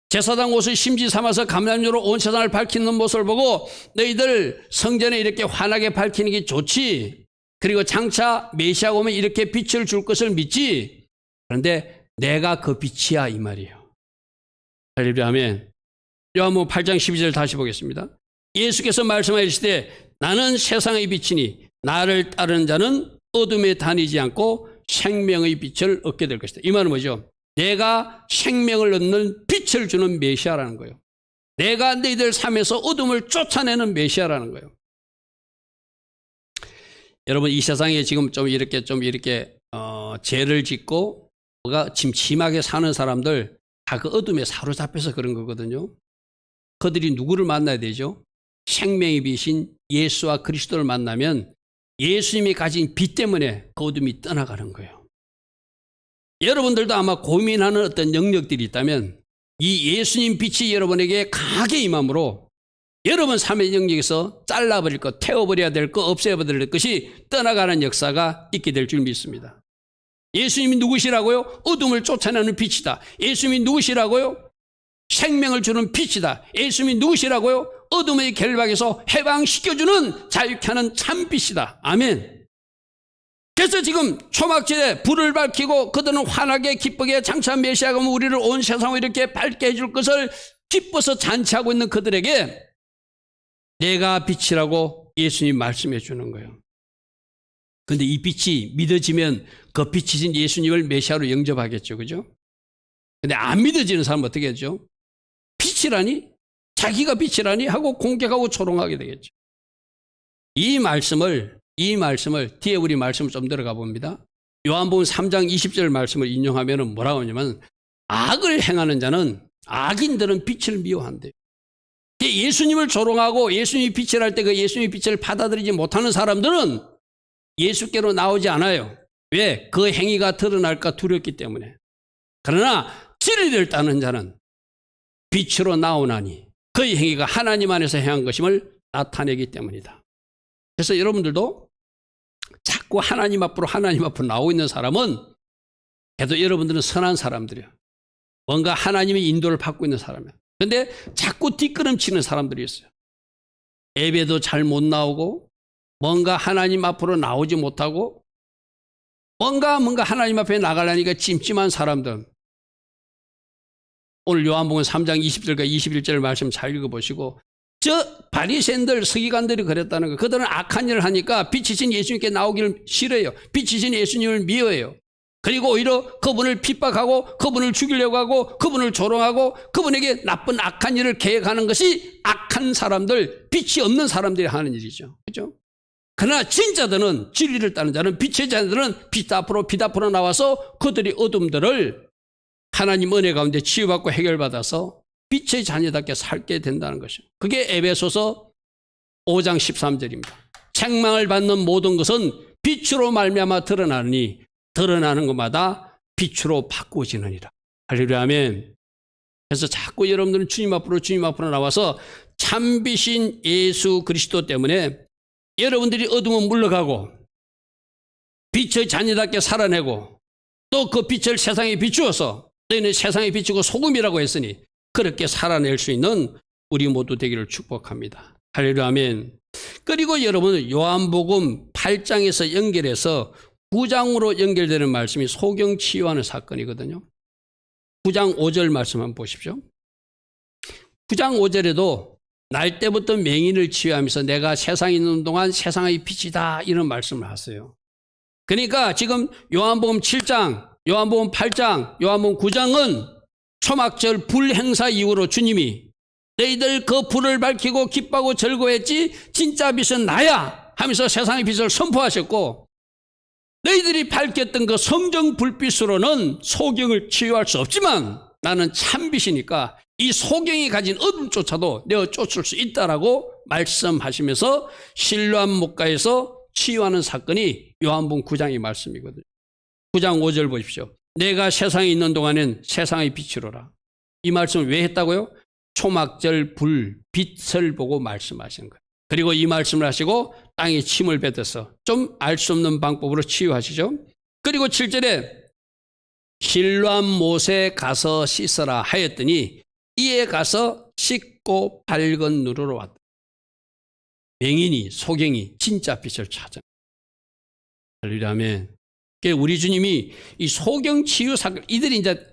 제사장 옷을 심지 삼아서 감람유로 온 세상을 밝히는 모습을 보고 너희들 성전에 이렇게 환하게 밝히는 게 좋지. 그리고 장차 메시아가 오면 이렇게 빛을 줄 것을 믿지. 그런데 내가 그 빛이야 이 말이에요. 할렐루야 아멘. 요한복음 8장 12절 다시 보겠습니다. 예수께서 말씀하시되 나는 세상의 빛이니 나를 따르는 자는 어둠에 다니지 않고 생명의 빛을 얻게 될 것이다. 이 말은 뭐죠? 내가 생명을 얻는 빛을 주는 메시아라는 거예요. 내가 너희들 삶에서 어둠을 쫓아내는 메시아라는 거예요. 여러분 이 세상에 지금 좀 이렇게 죄를 짓고 뭐가 침침하게 사는 사람들 다 그 어둠에 사로잡혀서 그런 거거든요. 그들이 누구를 만나야 되죠? 생명의 빛인 예수와 그리스도를 만나면 예수님이 가진 빛 때문에 그 어둠이 떠나가는 거예요. 여러분들도 아마 고민하는 어떤 영역들이 있다면 이 예수님 빛이 여러분에게 강하게 임함으로 여러분 삶의 영역에서 잘라버릴 것, 태워버려야 될 것, 없애버려야 될 것이 떠나가는 역사가 있게 될 줄 믿습니다. 예수님이 누구시라고요? 어둠을 쫓아내는 빛이다. 예수님이 누구시라고요? 생명을 주는 빛이다. 예수님이 누구시라고요? 어둠의 결박에서 해방시켜주는 자유케 하는 참빛이다. 아멘. 그래서 지금 초막절에 불을 밝히고 그들은 환하게 기쁘게 장차 메시아가 오면 우리를 온 세상을 이렇게 밝게 해줄 것을 기뻐서 잔치하고 있는 그들에게 내가 빛이라고 예수님이 말씀해 주는 거예요. 그런데 이 빛이 믿어지면 그 빛이신 예수님을 메시아로 영접하겠죠. 그죠? 근데 안 믿어지는 사람은 어떻게 하죠? 빛이라니? 자기가 빛이라니? 하고 공격하고 조롱하게 되겠죠. 이 말씀을 뒤에 우리 말씀을 좀 들어가 봅니다. 요한복음 3장 20절 말씀을 인용하면 뭐라고 하냐면 악을 행하는 자는, 악인들은 빛을 미워한대요. 예수님을 조롱하고 예수님이 빛을 할 때 그 예수님의 빛을 받아들이지 못하는 사람들은 예수께로 나오지 않아요. 왜? 그 행위가 드러날까 두렵기 때문에. 그러나 진리를 따는 자는 빛으로 나오나니 그의 행위가 하나님 안에서 행한 것임을 나타내기 때문이다. 그래서 여러분들도 자꾸 하나님 앞으로 나오고 있는 사람은 그래도 여러분들은 선한 사람들이에요. 뭔가 하나님의 인도를 받고 있는 사람이에요. 그런데 자꾸 뒷걸음치는 사람들이 있어요. 예배도 잘 못 나오고 뭔가 하나님 앞으로 나오지 못하고 뭔가 하나님 앞에 나가려니까 찜찜한 사람들. 오늘 요한복음 3장 20절과 21절 말씀 잘 읽어보시고, 저 바리새인들 서기관들이 그랬다는 거예요. 그들은 악한 일을 하니까 빛이신 예수님께 나오기를 싫어해요. 빛이신 예수님을 미워해요. 그리고 오히려 그분을 핍박하고 그분을 죽이려고 하고 그분을 조롱하고 그분에게 나쁜 악한 일을 계획하는 것이 악한 사람들, 빛이 없는 사람들이 하는 일이죠. 그렇죠? 그러나 진짜들은, 진리를 따는 자는, 빛의 자들은 빛 앞으로 나와서 그들이 어둠들을 하나님 은혜 가운데 치유받고 해결받아서 빛의 자녀답게 살게 된다는 것이죠. 그게 에베소서 5장 13절입니다. 책망을 받는 모든 것은 빛으로 말미암아 드러나니 드러나는 것마다 빛으로 바꾸어지느니라. 할렐루야, 아멘. 그래서 자꾸 여러분들은 주님 앞으로 나와서 참빛인 예수 그리스도 때문에 여러분들이 어둠은 물러가고 빛의 자녀답게 살아내고 또 그 빛을 세상에 비추어서 너희는 세상에 비추고 소금이라고 했으니 그렇게 살아낼 수 있는 우리 모두 되기를 축복합니다. 할렐루야, 아멘. 그리고 여러분, 요한복음 8장에서 연결해서 9장으로 연결되는 말씀이 소경 치유하는 사건이거든요. 9장 5절 말씀 한번 보십시오. 9장 5절에도 날 때부터 맹인을 치유하면서 내가 세상에 있는 동안 세상의 빛이다, 이런 말씀을 하세요. 그러니까 지금 요한복음 7장, 요한복음 8장, 요한복음 9장은 초막절 불 행사 이후로 주님이 너희들 그 불을 밝히고 기뻐하고 즐거워했지 진짜 빛은 나야 하면서 세상의 빛을 선포하셨고, 너희들이 밝혔던 그 성정 불빛으로는 소경을 치유할 수 없지만 나는 참빛이니까 이 소경이 가진 어둠조차도 내어 쫓을 수 있다라고 말씀하시면서 실로암 목가에서 치유하는 사건이 요한복음 9장의 말씀이거든요. 9장 5절 보십시오. 내가 세상에 있는 동안엔 세상의 빛이로라. 이 말씀을 왜 했다고요? 초막절 불, 빛을 보고 말씀하시는 거예요. 그리고 이 말씀을 하시고 땅에 침을 뱉어서 좀 알 수 없는 방법으로 치유하시죠. 그리고 7절에 실로암 못에 가서 씻어라 하였더니 이에 가서 씻고 밝은 눈으로 왔다. 맹인이, 소경이 진짜 빛을 찾아. 할렐루야, 아멘. 우리 주님이 이 소경 치유 사건, 이들이 이제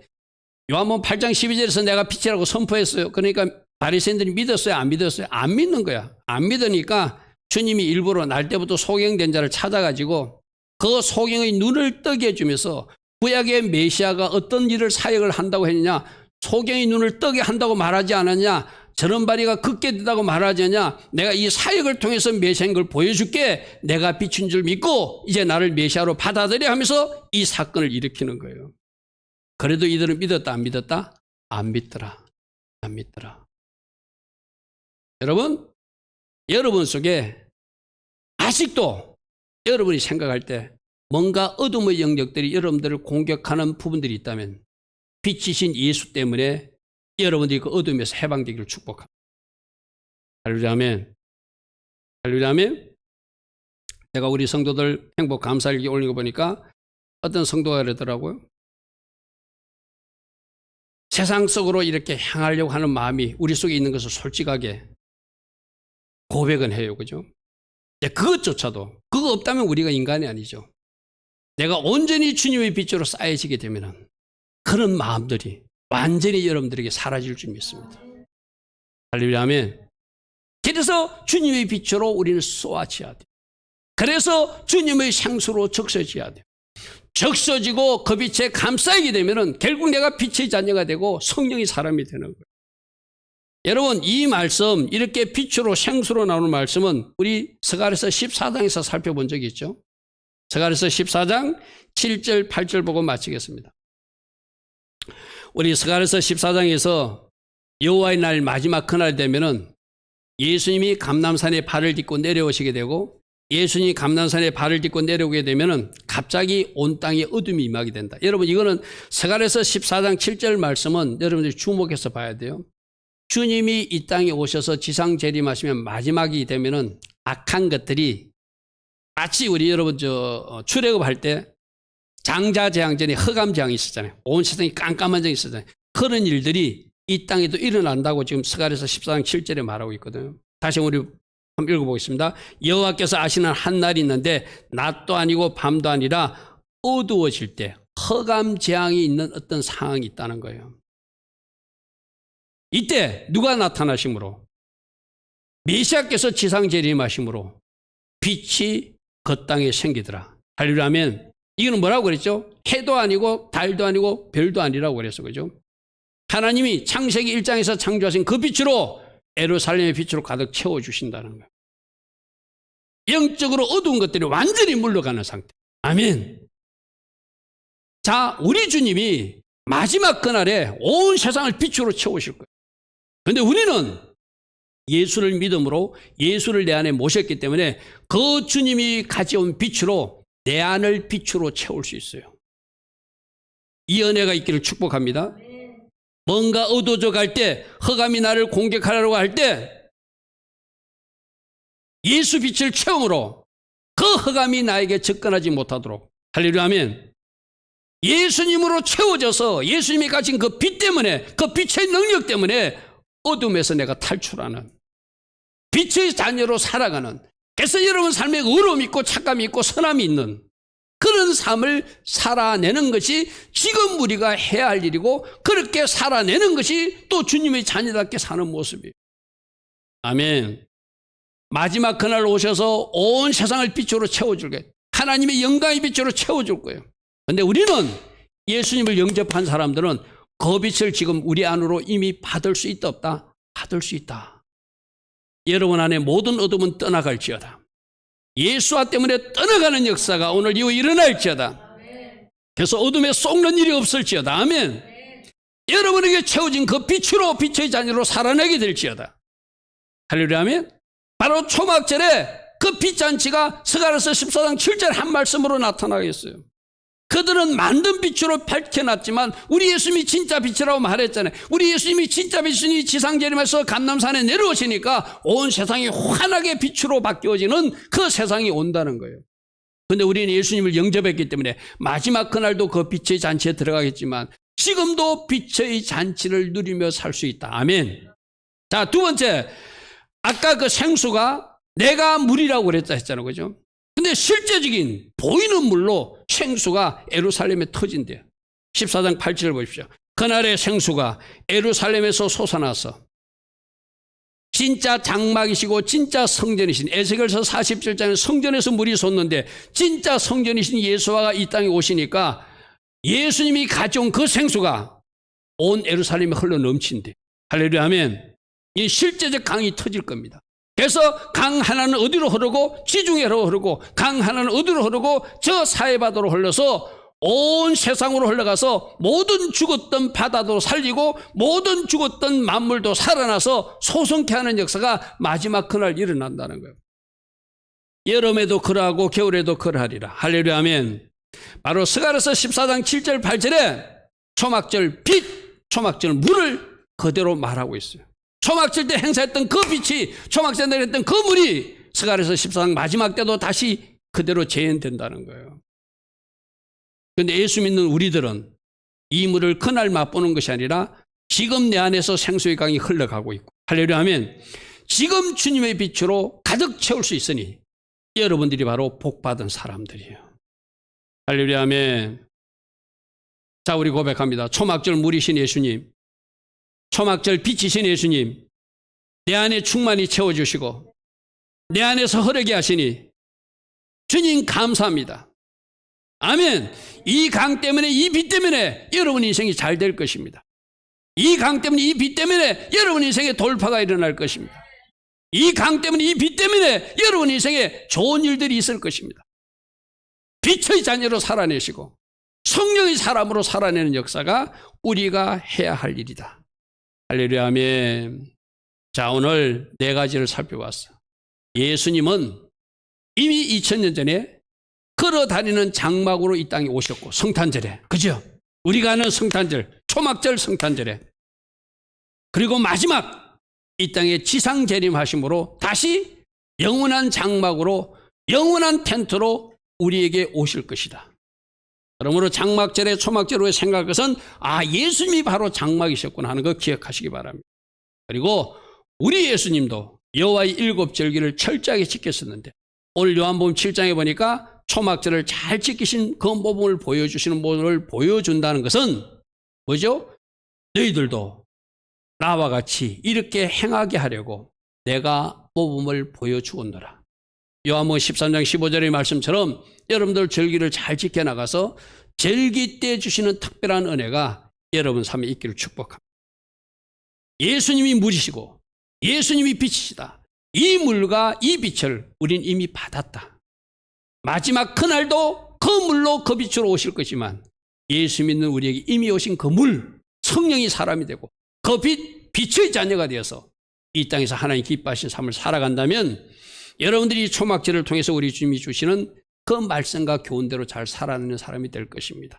요한복음 8장 12절에서 내가 빛이라고 선포했어요. 그러니까 바리새인들이 믿었어요, 안 믿었어요? 안 믿는 거야. 안 믿으니까 주님이 일부러 날 때부터 소경된 자를 찾아가지고 그 소경의 눈을 뜨게 해주면서 구약의 메시아가 어떤 일을 사역을 한다고 했느냐, 소경의 눈을 뜨게 한다고 말하지 않았냐, 저런 바리가 긋게 된다고 말하지 않냐, 내가 이 사역을 통해서 메시아인 걸 보여줄게, 내가 빛인 줄 믿고 이제 나를 메시아로 받아들여 하면서 이 사건을 일으키는 거예요. 그래도 이들은 믿었다, 안 믿었다? 안 믿더라. 안 믿더라. 여러분 속에 아직도 여러분이 생각할 때 뭔가 어둠의 영역들이 여러분들을 공격하는 부분들이 있다면 빛이신 예수 때문에 여러분들이 그 어둠에서 해방되기를 축복합니다. 할렐루야, 아멘. 할렐루야, 아멘. 제가 우리 성도들 행복 감사일기 올린 거 보니까 어떤 성도가 그러더라고요. 세상 속으로 이렇게 향하려고 하는 마음이 우리 속에 있는 것을 솔직하게 고백은 해요. 그죠? 그것조차도, 그거 없다면 우리가 인간이 아니죠. 내가 온전히 주님의 빛으로 쌓여지게 되면 그런 마음들이 완전히 여러분들에게 사라질 줄 믿습니다. 할렐루야, 아멘. 그래서 주님의 빛으로 우리는 쏘아져야 돼요. 그래서 주님의 생수로 적셔져야 돼요. 적셔지고 그 빛에 감싸이게 되면 결국 내가 빛의 자녀가 되고 성령이 사람이 되는 거예요. 여러분, 이 말씀, 이렇게 빛으로 생수로 나오는 말씀은 우리 스가랴서 14장에서 살펴본 적이 있죠. 스가랴서 14장 7절 8절 보고 마치겠습니다. 우리 스가랴서 14장에서 여호와의 날 마지막 그날 되면은 예수님이 감람산에 발을 딛고 내려오시게 되고 예수님이 감람산에 발을 딛고 내려오게 되면은 갑자기 온 땅에 어둠이 임하게 된다. 여러분 이거는 스가랴서 14장 7절 말씀은 여러분들이 주목해서 봐야 돼요. 주님이 이 땅에 오셔서 지상 재림하시면 마지막이 되면은 악한 것들이 마치 우리 여러분 출애굽할 때 장자재앙 전에 흑암재앙이 있었잖아요. 온 세상이 깜깜한 정이 있었잖아요. 그런 일들이 이 땅에도 일어난다고 지금 스가랴서 14장 7절에 말하고 있거든요. 다시 우리 한번 읽어보겠습니다. 여호와께서 아시는 한 날이 있는데 낮도 아니고 밤도 아니라 어두워질 때 흑암재앙이 있는 어떤 상황이 있다는 거예요. 이때 누가 나타나심으로? 메시아께서 지상 재림하심으로 빛이 그 땅에 생기더라. 할렐루야 아멘. 이거는 뭐라고 그랬죠? 해도 아니고 달도 아니고 별도 아니라고 그랬어. 그죠? 하나님이 창세기 1장에서 창조하신 그 빛으로 예루살렘의 빛으로 가득 채워주신다는 거예요. 영적으로 어두운 것들이 완전히 물러가는 상태. 아멘. 자, 우리 주님이 마지막 그날에 온 세상을 빛으로 채우실 거예요. 그런데 우리는 예수를 믿음으로 예수를 내 안에 모셨기 때문에 그 주님이 가져온 빛으로 내 안을 빛으로 채울 수 있어요. 이 은혜가 있기를 축복합니다. 뭔가 어두워져 갈 때, 흑암이 나를 공격하려고 할 때 예수 빛을 채움으로 그 흑암이 나에게 접근하지 못하도록, 할렐루야 아멘. 예수님으로 채워져서 예수님이 가진 그 빛 때문에, 그 빛의 능력 때문에 어둠에서 내가 탈출하는, 빛의 자녀로 살아가는, 그래서 여러분 삶에 의로움이 있고 착감이 있고 선함이 있는 그런 삶을 살아내는 것이 지금 우리가 해야 할 일이고, 그렇게 살아내는 것이 또 주님의 자녀답게 사는 모습이에요. 아멘. 마지막 그날 오셔서 온 세상을 빛으로 채워줄 거예요. 하나님의 영광의 빛으로 채워줄 거예요. 그런데 우리는 예수님을 영접한 사람들은 그 빛을 지금 우리 안으로 이미 받을 수 있다 없다? 받을 수 있다. 여러분 안에 모든 어둠은 떠나갈지어다. 예수와 때문에 떠나가는 역사가 오늘 이후 일어날지어다. 그래서 어둠에 속는 일이 없을지어다. 아멘. 여러분에게 채워진 그 빛으로 빛의 자녀로 살아내게 될지어다. 할렐루야 아멘. 바로 초막절에 그 빛잔치가 스가랴서 14장 7절 한 말씀으로 나타나겠어요. 그들은 만든 빛으로 밝혀놨지만 우리 예수님이 진짜 빛이라고 말했잖아요. 우리 예수님이 진짜 빛이니 지상재림에서 감람산에 내려오시니까 온 세상이 환하게 빛으로 바뀌어지는 그 세상이 온다는 거예요. 그런데 우리는 예수님을 영접했기 때문에 마지막 그날도 그 빛의 잔치에 들어가겠지만 지금도 빛의 잔치를 누리며 살 수 있다. 아멘. 자, 두 번째, 아까 그 생수가 내가 물이라고 그랬다 했잖아요. 그죠? 근데 실제적인 보이는 물로 생수가 예루살렘에 터진대요. 14장 8절을 보십시오. 그날의 생수가 예루살렘에서 솟아나서 진짜 장막이시고 진짜 성전이신, 에스겔서 47장에 성전에서 물이 솟는데 진짜 성전이신 예수와가 이 땅에 오시니까 예수님이 가져온 그 생수가 온 예루살렘에 흘러 넘친대. 할렐루야 아멘. 이 실제적 강이 터질 겁니다. 그래서 강 하나는 어디로 흐르고 지중해로 흐르고 강 하나는 어디로 흐르고 저 사해바다로 흘러서 온 세상으로 흘러가서 모든 죽었던 바다도 살리고 모든 죽었던 만물도 살아나서 소성케 하는 역사가 마지막 그날 일어난다는 거예요. 여름에도 그러하고 겨울에도 그러하리라. 할렐루야 아멘. 바로 스가랴서 14장 7절 8절에 초막절 빛, 초막절 물을 그대로 말하고 있어요. 초막절 때 행사했던 그 빛이, 초막절 때 했던 그 물이 스가랴서 14장 마지막 때도 다시 그대로 재현된다는 거예요. 그런데 예수 믿는 우리들은 이 물을 그날 맛보는 것이 아니라 지금 내 안에서 생수의 강이 흘러가고 있고, 할렐루야 아멘. 지금 주님의 빛으로 가득 채울 수 있으니 여러분들이 바로 복받은 사람들이에요. 할렐루야 아멘. 자, 우리 고백합니다. 초막절 물이신 예수님, 초막절 빛이신 예수님, 내 안에 충만히 채워주시고 내 안에서 흐르게 하시니 주님 감사합니다. 아멘. 이 강 때문에, 이 빛 때문에 여러분 인생이 잘 될 것입니다. 이 강 때문에, 이 빛 때문에 여러분 인생에 돌파가 일어날 것입니다. 이 강 때문에, 이 빛 때문에 여러분 인생에 좋은 일들이 있을 것입니다. 빛의 자녀로 살아내시고 성령의 사람으로 살아내는 역사가 우리가 해야 할 일이다. 할렐루야 아멘. 자, 오늘 네 가지를 살펴봤어. 예수님은 이미 2000년 전에 걸어다니는 장막으로 이 땅에 오셨고, 성탄절에, 그죠? 우리가 아는 성탄절, 초막절 성탄절에, 그리고 마지막 이 땅에 지상 재림하심으로 다시 영원한 장막으로, 영원한 텐트로 우리에게 오실 것이다. 그러므로 장막절에, 초막절에 생각할 것은 예수님이 바로 장막이셨구나 하는 거 기억하시기 바랍니다. 그리고 우리 예수님도 여호와의 7절기를 철저하게 지켰었는데, 오늘 요한복음 7장에 보니까 초막절을 잘 지키신 그 모범을 보여주시는 모습을 보여준다는 것은 뭐죠? 너희들도 나와 같이 이렇게 행하게 하려고 내가 모범을 보여주었노라. 요한복음 13장 15절의 말씀처럼 여러분들 절기를 잘 지켜나가서 절기 때 주시는 특별한 은혜가 여러분 삶에 있기를 축복합니다. 예수님이 물이시고 예수님이 빛이시다. 이 물과 이 빛을 우린 이미 받았다. 마지막 그날도 그 물로 그 빛으로 오실 것이지만 예수 믿는 우리에게 이미 오신 그 물, 성령이 사람이 되고 그 빛, 빛의 자녀가 되어서 이 땅에서 하나님 기뻐하신 삶을 살아간다면 여러분들이 초막절을 통해서 우리 주님이 주시는 그 말씀과 교훈대로 잘 살아내는 사람이 될 것입니다.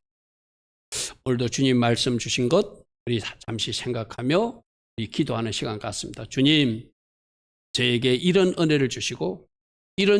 오늘도 주님 말씀 주신 것 우리 잠시 생각하며 우리 기도하는 시간 같습니다. 주님, 저에게 이런 은혜를 주시고 이런